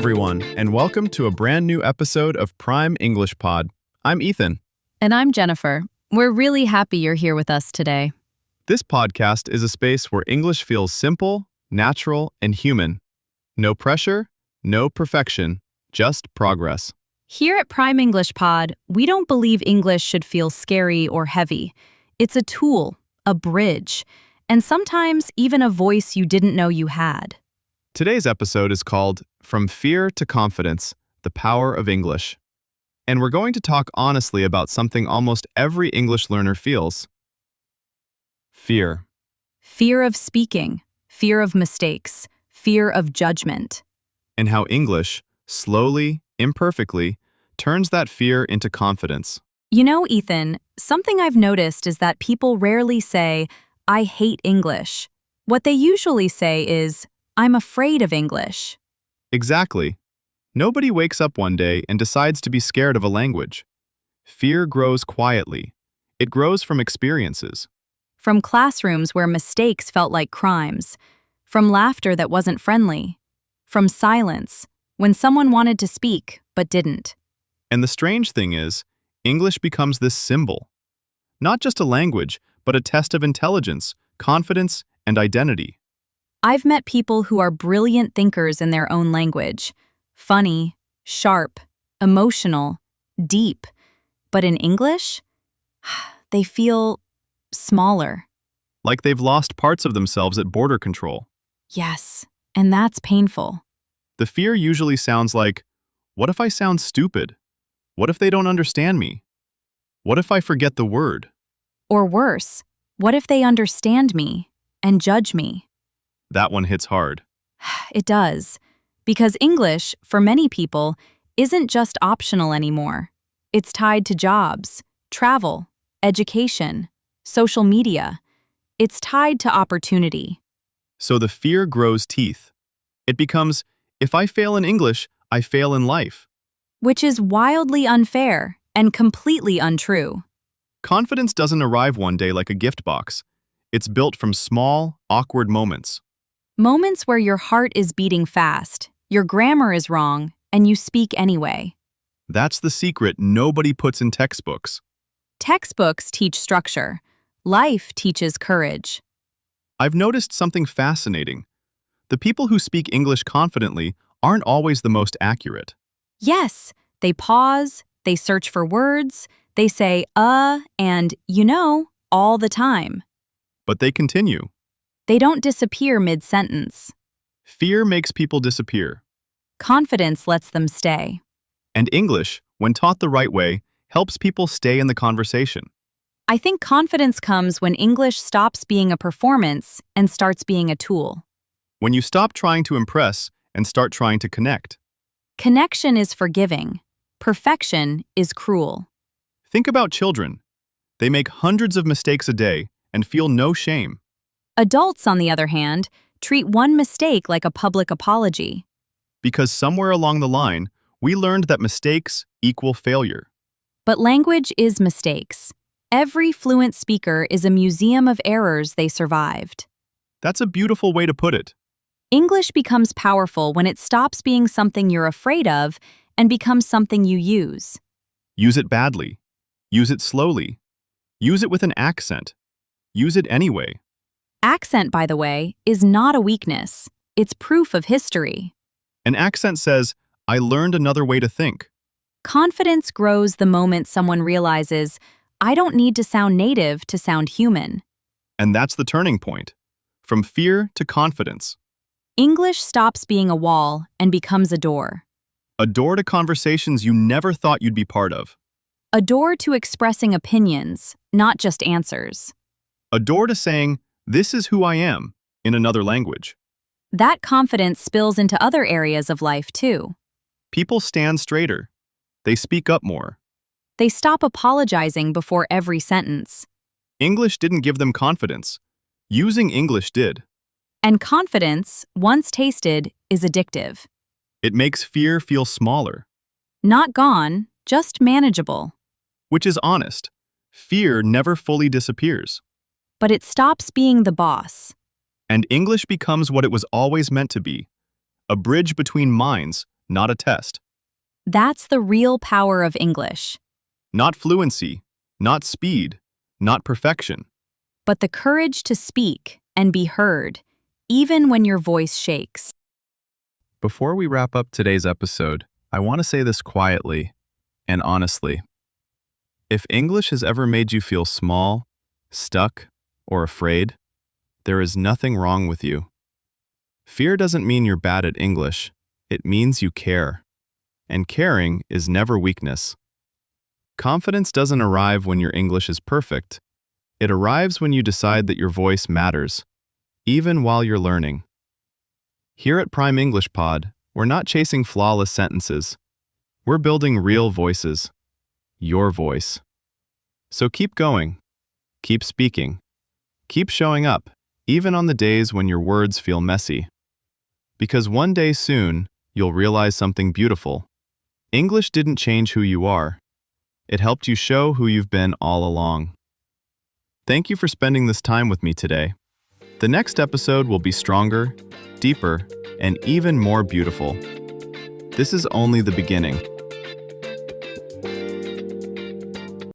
everyone, and welcome to a brand new episode of Prime English Pod. I'm Ethan. And I'm Jennifer. We're really happy you're here with us today. This podcast is a space where English feels simple, natural, and human. No pressure, no perfection, just progress. Here at Prime English Pod, we don't believe English should feel scary or heavy. It's a tool, a bridge, and sometimes even a voice you didn't know you had. Today's episode is called From Fear to Confidence, The Power of English. And we're going to talk honestly about something almost every English learner feels. Fear. Fear of speaking, fear of mistakes, fear of judgment. And how English, slowly, imperfectly, turns that fear into confidence. You know, Ethan, something I've noticed is that people rarely say, "I hate English." What they usually say is, "I'm afraid of English." Exactly. Nobody wakes up one day and decides to be scared of a language. Fear grows quietly. It grows from experiences. From classrooms where mistakes felt like crimes, from laughter that wasn't friendly, from silence when someone wanted to speak but didn't. And the strange thing is, English becomes this symbol. Not just a language, but a test of intelligence, confidence, and identity. I've met people who are brilliant thinkers in their own language. Funny, sharp, emotional, deep. But in English, they feel smaller. Like they've lost parts of themselves at border control. Yes, and that's painful. The fear usually sounds like, what if I sound stupid? What if they don't understand me? What if I forget the word? Or worse, what if they understand me and judge me? That one hits hard. It does, because English, for many people, isn't just optional anymore. It's tied to jobs, travel, education, social media. It's tied to opportunity. So the fear grows teeth. It becomes, if I fail in English, I fail in life. Which is wildly unfair and completely untrue. Confidence doesn't arrive one day like a gift box. It's built from small, awkward moments. Moments where your heart is beating fast, your grammar is wrong, and you speak anyway. That's the secret nobody puts in textbooks. Textbooks teach structure. Life teaches courage. I've noticed something fascinating. The people who speak English confidently aren't always the most accurate. Yes, they pause, they search for words, they say, and, all the time. But they continue. They don't disappear mid-sentence. Fear makes people disappear. Confidence lets them stay. And English, when taught the right way, helps people stay in the conversation. I think confidence comes when English stops being a performance and starts being a tool. When you stop trying to impress and start trying to connect. Connection is forgiving. Perfection is cruel. Think about children. They make hundreds of mistakes a day and feel no shame. Adults, on the other hand, treat one mistake like a public apology. Because somewhere along the line, we learned that mistakes equal failure. But language is mistakes. Every fluent speaker is a museum of errors they survived. That's a beautiful way to put it. English becomes powerful when it stops being something you're afraid of and becomes something you use. Use it badly. Use it slowly. Use it with an accent. Use it anyway. Accent, by the way, is not a weakness. It's proof of history. An accent says, I learned another way to think. Confidence grows the moment someone realizes, I don't need to sound native to sound human. And that's the turning point. From fear to confidence. English stops being a wall and becomes a door. A door to conversations you never thought you'd be part of. A door to expressing opinions, not just answers. A door to saying, this is who I am, in another language. That confidence spills into other areas of life, too. People stand straighter. They speak up more. They stop apologizing before every sentence. English didn't give them confidence. Using English did. And confidence, once tasted, is addictive. It makes fear feel smaller. Not gone, just manageable. Which is honest. Fear never fully disappears. But it stops being the boss. And English becomes what it was always meant to be. A bridge between minds, not a test. That's the real power of English. Not fluency, not speed, not perfection. But the courage to speak and be heard, even when your voice shakes. Before we wrap up today's episode, I want to say this quietly and honestly. If English has ever made you feel small, stuck, or afraid, there is nothing wrong with you. Fear doesn't mean you're bad at English. It means you care. And caring is never weakness. Confidence doesn't arrive when your English is perfect. It arrives when you decide that your voice matters, even while you're learning. Here at Prime English Pod, we're not chasing flawless sentences. We're building real voices. Your voice. So keep going. Keep speaking. Keep showing up, even on the days when your words feel messy. Because one day soon, you'll realize something beautiful. English didn't change who you are. It helped you show who you've been all along. Thank you for spending this time with me today. The next episode will be stronger, deeper, and even more beautiful. This is only the beginning.